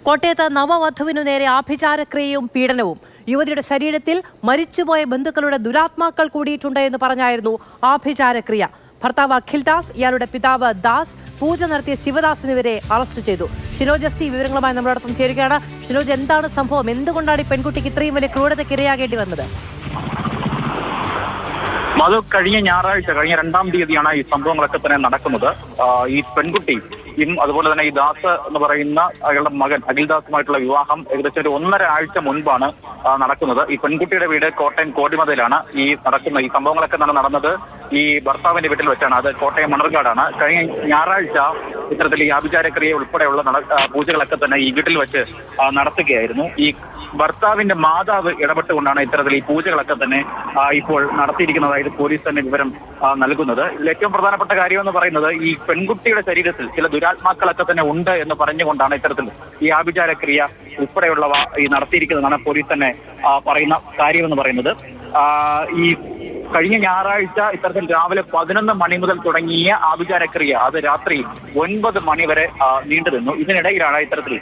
കോട്ടയത്ത് നവവധുവിനു നേരെ ആഭിചാരക്രിയയും പീഡനവും. യുവതിയുടെ ശരീരത്തിൽ മരിച്ചുപോയ ബന്ധുക്കളുടെ ദുരാത്മാക്കൾ കൂടിയിട്ടുണ്ട് എന്ന് പറഞ്ഞായിരുന്നു ആഭിചാരക്രിയ. ഭർത്താവ് അഖിൽദാസ്, ഇയാളുടെ പിതാവ് ദാസ്, പൂജ നടത്തിയ ശിവദാസ് എന്നിവരെ അറസ്റ്റ് ചെയ്തു. ഷിനോജ് എസ് വിവരങ്ങളുമായി നമ്മളോടൊപ്പം ചേരുകയാണ്. ഷിനോജ്, എന്താണ് സംഭവം? എന്തുകൊണ്ടാണ് ഈ പെൺകുട്ടിക്ക് ഇത്രയും വലിയ ക്രൂരതയ്ക്ക് ഇരയാകേണ്ടി വന്നത്? അത് കഴിഞ്ഞ ഞായറാഴ്ച, കഴിഞ്ഞ 2-ാം തീയതിയാണ് ഈ സംഭവങ്ങളൊക്കെ തന്നെ നടക്കുന്നത്. ഈ പെൺകുട്ടി അതുപോലെ തന്നെ ഈ ദാസ് എന്ന് പറയുന്ന അയാളുടെ മകൻ അഖിൽദാസുമായിട്ടുള്ള വിവാഹം ഏകദേശം ഒരു 1.5 ആഴ്ച മുൻപാണ് നടക്കുന്നത്. ഈ പെൺകുട്ടിയുടെ വീട് കോട്ടയം കോടിമതയിലാണ് ഈ സംഭവങ്ങളൊക്കെ നടന്നത് ഈ ഭർത്താവിന്റെ വീട്ടിൽ വെച്ചാണ്. അത് കോട്ടയം മണർകാടാണ്. കഴിഞ്ഞ ഞായറാഴ്ച ഇത്തരത്തിൽ ഈ ആഭിചാരക്രിയ ഉൾപ്പെടെയുള്ള പൂജകളൊക്കെ തന്നെ ഈ വീട്ടിൽ വെച്ച് നടത്തുകയായിരുന്നു. ഈ ഭർത്താവിന്റെ മാതാവ് ഇടപെട്ടുകൊണ്ടാണ് ഇത്തരത്തിൽ ഈ പൂജകളൊക്കെ തന്നെ ഇപ്പോൾ നടത്തിയിരിക്കുന്നതായിട്ട് പോലീസ് തന്നെ വിവരം നൽകുന്നത്. ഇതിൽ ഏറ്റവും പ്രധാനപ്പെട്ട കാര്യം എന്ന് പറയുന്നത് ഈ പെൺകുട്ടിയുടെ ശരീരത്തിൽ ചില ദുരാത്മാക്കളൊക്കെ തന്നെ ഉണ്ട് എന്ന് പറഞ്ഞുകൊണ്ടാണ് ഇത്തരത്തിൽ ഈ ആഭിചാരക്രിയ ഉൾപ്പെടെയുള്ളവ ഈ നടത്തിയിരിക്കുന്നതാണ് പോലീസ് തന്നെ പറയുന്ന കാര്യമെന്ന് പറയുന്നത്. ഈ കഴിഞ്ഞ ഞായറാഴ്ച ഇത്തരത്തിൽ രാവിലെ 11 മണി മുതൽ തുടങ്ങിയ ആഭിചാരക്രിയ അത് രാത്രി 9 മണി വരെ നീണ്ടു നിന്നു. ഇതിനിടയിലാണ് ഇത്തരത്തിൽ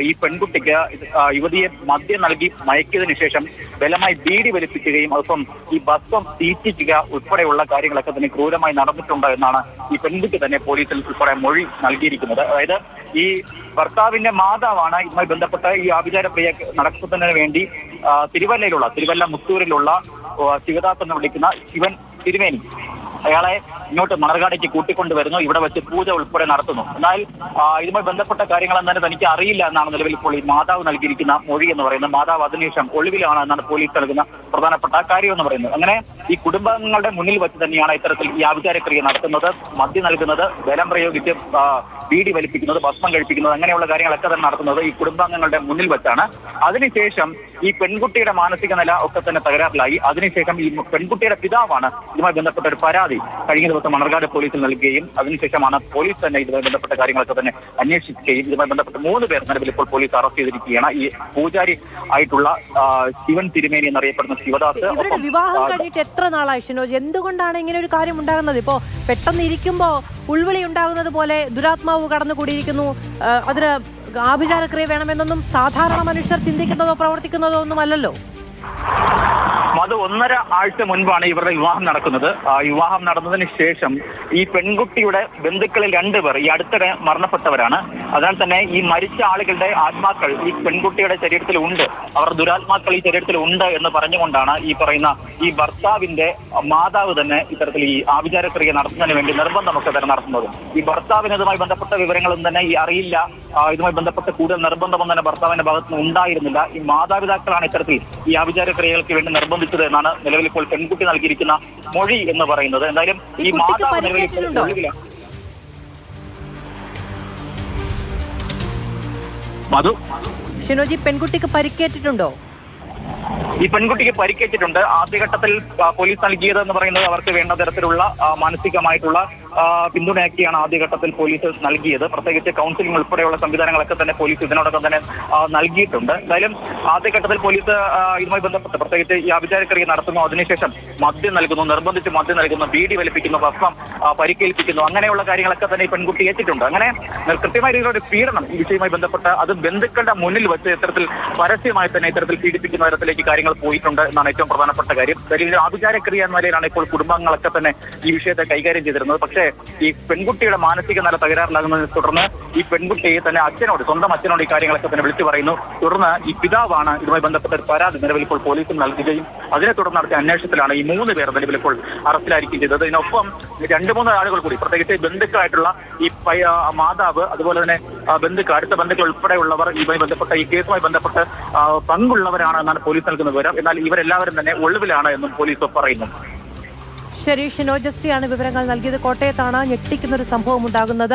ഈ പെൺകുട്ടിക്ക് യുവതിയെ മദ്യം നൽകി മയക്കിയതിനു ശേഷം ബലമായി ബീഡി വലിപ്പിക്കുകയും ഒപ്പം ഈ ഭസ്മം തീറ്റിക്കുക ഉൾപ്പെടെയുള്ള കാര്യങ്ങളൊക്കെ തന്നെ ക്രൂരമായി നടന്നിട്ടുണ്ട് എന്നാണ് ഈ പെൺകുട്ടി തന്നെ പോലീസിൽ ഉൾപ്പെടെ മൊഴി നൽകിയിരിക്കുന്നത്. അതായത് ഈ ഭർത്താവിന്റെ മാതാവാണ് ഇതുമായി ബന്ധപ്പെട്ട് ഈ ആഭിചാരക്രിയ നടത്തുന്നതിന് വേണ്ടി തിരുവല്ല മുത്തൂരിലുള്ള ശിവദാസ് എന്ന് വിളിക്കുന്ന ശിവൻ തിരുമേനി അയാളെ ഇങ്ങോട്ട് മണർകാടേക്ക് കൂട്ടിക്കൊണ്ടുവരുന്നു. ഇവിടെ വെച്ച് പൂജ ഉൾപ്പെടെ നടത്തുന്നു. എന്നാൽ ഇതുമായി ബന്ധപ്പെട്ട കാര്യങ്ങൾ തന്നെ തനിക്ക് അറിയില്ല എന്നാണ് നിലവിൽ ഇപ്പോൾ ഈ മാതാവ് നൽകിയിരിക്കുന്ന മൊഴി എന്ന് പറയുന്നത്. മാതാവ് അതിനുശേഷം ഒളിവിലാണ് എന്നാണ് പോലീസ് നൽകുന്ന പ്രധാനപ്പെട്ട കാര്യം എന്ന് പറയുന്നത്. അങ്ങനെ ഈ കുടുംബങ്ങളുടെ മുന്നിൽ വെച്ച് തന്നെയാണ് ഇത്തരത്തിൽ ഈ ആഭിചാരക്രിയ നടത്തുന്നത്, മദ്യം നൽകുന്നത്, ബലം പ്രയോഗിച്ച് ബീഡി വലിപ്പിക്കുന്നത്, ഭസ്മം കഴിപ്പിക്കുന്നത്, അങ്ങനെയുള്ള കാര്യങ്ങളൊക്കെ തന്നെ നടത്തുന്നത് ഈ കുടുംബാംഗങ്ങളുടെ മുന്നിൽ വെച്ചാണ്. അതിനുശേഷം ഈ പെൺകുട്ടിയുടെ മാനസിക നില ഒക്കെ തന്നെ തകരാറിലായി. അതിനുശേഷം ഈ പെൺകുട്ടിയുടെ പിതാവാണ് ഇതുമായി ബന്ധപ്പെട്ട ഒരു പരാതി കഴിഞ്ഞ ദിവസം മണർകാട് പോലീസിൽ നൽകുകയും അതിനുശേഷമാണ് പോലീസ് തന്നെ ഇതുമായി ബന്ധപ്പെട്ട കാര്യങ്ങളൊക്കെ തന്നെ അന്വേഷിക്കുകയും ഇതുമായി ബന്ധപ്പെട്ട 3 പേർ നിലവിൽ ഇപ്പോൾ പോലീസ് അറസ്റ്റ് ചെയ്തിരിക്കുകയാണ്. ഈ പൂജാരി ആയിട്ടുള്ള ശിവൻ തിരുമേനി എന്നറിയപ്പെടുന്ന ശിവദാസ്. ഇവരുടെ വിവാഹം കഴിഞ്ഞിട്ട് എത്ര നാളായി ഷിനോജ്? എന്തുകൊണ്ടാണ് ഇങ്ങനെ ഒരു കാര്യം ഉണ്ടാകുന്നത്? ഇപ്പോ പെട്ടെന്ന് ഇരിക്കുമ്പോ ഉൾവിളി ഉണ്ടാകുന്നത് പോലെ ദുരാത്മാവ് കടന്നുകൂടിയിരിക്കുന്നു, അതിന് ആഭിചാരക്രിയ വേണമെന്നൊന്നും സാധാരണ മനുഷ്യർ ചിന്തിക്കുന്നതോ പ്രവർത്തിക്കുന്നതോ ഒന്നും അല്ലല്ലോ. അത് 1.5 ആഴ്ച മുൻപാണ് ഇവരുടെ വിവാഹം നടക്കുന്നത്. വിവാഹം നടന്നതിന് ശേഷം ഈ പെൺകുട്ടിയുടെ ബന്ധുക്കളിൽ 2 പേർ ഈ അടുത്തിടെ മരണപ്പെട്ടവരാണ്. അതിനാൽ തന്നെ ഈ മരിച്ച ആളുകളുടെ ആത്മാക്കൾ ഈ പെൺകുട്ടിയുടെ ശരീരത്തിൽ ഉണ്ട്, അവർ ദുരാത്മാക്കൾ ഈ ശരീരത്തിൽ ഉണ്ട് എന്ന് പറഞ്ഞുകൊണ്ടാണ് ഈ പറയുന്ന ഈ ഭർത്താവിന്റെ മാതാവ് തന്നെ ഇത്തരത്തിൽ ഈ ആഭിചാരക്രിയ നടത്തുന്നതിന് വേണ്ടി നിർബന്ധമൊക്കെ തന്നെ നടത്തുന്നത്. ഈ ഭർത്താവിന് ഇതുമായി ബന്ധപ്പെട്ട വിവരങ്ങളൊന്നും തന്നെ ഈ അറിയില്ല. ഇതുമായി ബന്ധപ്പെട്ട കൂടുതൽ നിർബന്ധമൊന്നും തന്നെ ഭർത്താവിന്റെ ഭാഗത്തുനിന്ന് ഉണ്ടായിരുന്നില്ല. ഈ മാതാപിതാക്കളാണ് ഇത്തരത്തിൽ ഈ ആഭിചാരക്രിയകൾക്ക് വേണ്ടി നിർബന്ധിച്ചത് എന്നാണ് നിലവിൽ ഇപ്പോൾ പെൺകുട്ടി നൽകിയിരിക്കുന്ന മൊഴി എന്ന് പറയുന്നത്. എന്തായാലും ഈ മാതാവ് നിലവിൽ ഷിനോജി, പെൺകുട്ടിക്ക് പരിക്കേറ്റിട്ടുണ്ടോ? ഈ പെൺകുട്ടിക്ക് പരിക്കേറ്റിട്ടുണ്ട്. ആദ്യഘട്ടത്തിൽ പോലീസ് നൽകിയത് എന്ന് പറയുന്നത് അവർക്ക് വേണ്ട തരത്തിലുള്ള മാനസികമായിട്ടുള്ള പിന്തുണയൊക്കെയാണ് ആദ്യഘട്ടത്തിൽ പോലീസ് നൽകിയത്. പ്രത്യേകിച്ച് കൗൺസിലിംഗ് ഉൾപ്പെടെയുള്ള സംവിധാനങ്ങളൊക്കെ തന്നെ പോലീസ് ഇതിനോടൊപ്പം തന്നെ നൽകിയിട്ടുണ്ട്. എന്തായാലും ആദ്യഘട്ടത്തിൽ പോലീസ് ഇതുമായി ബന്ധപ്പെട്ട് പ്രത്യേകിച്ച് ഈ ആഭിചാരക്രിയ നടത്തുന്നു, അതിനുശേഷം മദ്യം നൽകുന്നു, നിർബന്ധിച്ച് മദ്യം നൽകുന്നു, ബീഡി വലിപ്പിക്കുന്നു, ഭസ്മം പരിക്കേൽപ്പിക്കുന്നു, അങ്ങനെയുള്ള കാര്യങ്ങളൊക്കെ തന്നെ ഈ പെൺകുട്ടി ഏറ്റിട്ടുണ്ട്. അങ്ങനെ കൃത്യമായ രീതിയിലുള്ള പീഡനം ഈ വിഷയവുമായി ബന്ധപ്പെട്ട് അത് ബന്ധുക്കളുടെ മുന്നിൽ വെച്ച് ഇത്തരത്തിൽ പരസ്യമായി തന്നെ ഇത്തരത്തിൽ പീഡിപ്പിക്കുന്ന തരത്തിലേക്ക് കാര്യങ്ങൾ പോയിട്ടുണ്ട് എന്നാണ് ഏറ്റവും പ്രധാനപ്പെട്ട കാര്യം. ശരീരം ആഭിചാരക്രിയ എന്ന നിലയിലാണ് ഇപ്പോൾ കുടുംബങ്ങളൊക്കെ തന്നെ ഈ വിഷയത്തെ കൈകാര്യം ചെയ്തിരുന്നത്. പക്ഷേ ഈ പെൺകുട്ടിയുടെ മാനസിക നില തകരാറിലാകുന്നതിനെ തുടർന്ന് ഈ പെൺകുട്ടി തന്നെ സ്വന്തം അച്ഛനോട് ഈ കാര്യങ്ങളൊക്കെ തന്നെ വിളിച്ചു പറയുന്നു. തുടർന്ന് ഈ പിതാവാണ് ഇതുമായി ബന്ധപ്പെട്ട ഒരു പരാതി നിലവിൽ ഇപ്പോൾ പോലീസിൽ നൽകുകയും അതിനെ തുടർന്ന് നടത്തിയ അന്വേഷണത്തിലാണ് ഈ 3 പേർ നിലവിൽ ഇപ്പോൾ അറസ്റ്റിലായിരിക്കുകയും ചെയ്തത്. ഇതിനൊപ്പം 2-3 ആളുകൾ കൂടി പ്രത്യേകിച്ച് ബന്ധുക്കളായിട്ടുള്ള ഈ മാതാവ്, അതുപോലെ തന്നെ അടുത്ത ബന്ധുക്കൾ ഉൾപ്പെടെയുള്ളവർ ഇതുമായി ബന്ധപ്പെട്ട ഈ കേസുമായി ബന്ധപ്പെട്ട് പങ്കുള്ളവരാണ് എന്നാണ് പോലീസ് നൽകുന്ന വിവരം. എന്നാൽ ഇവരെല്ലാവരും തന്നെ ഒളിവിലാണ് എന്നും പോലീസ് പറയുന്നു. ശരി, ഷിനോജ് എസ് വിവരങ്ങൾ നൽകിയത്. കോട്ടയത്താണ് ഞെട്ടിക്കുന്നൊരു സംഭവം ഉണ്ടാകുന്നത്.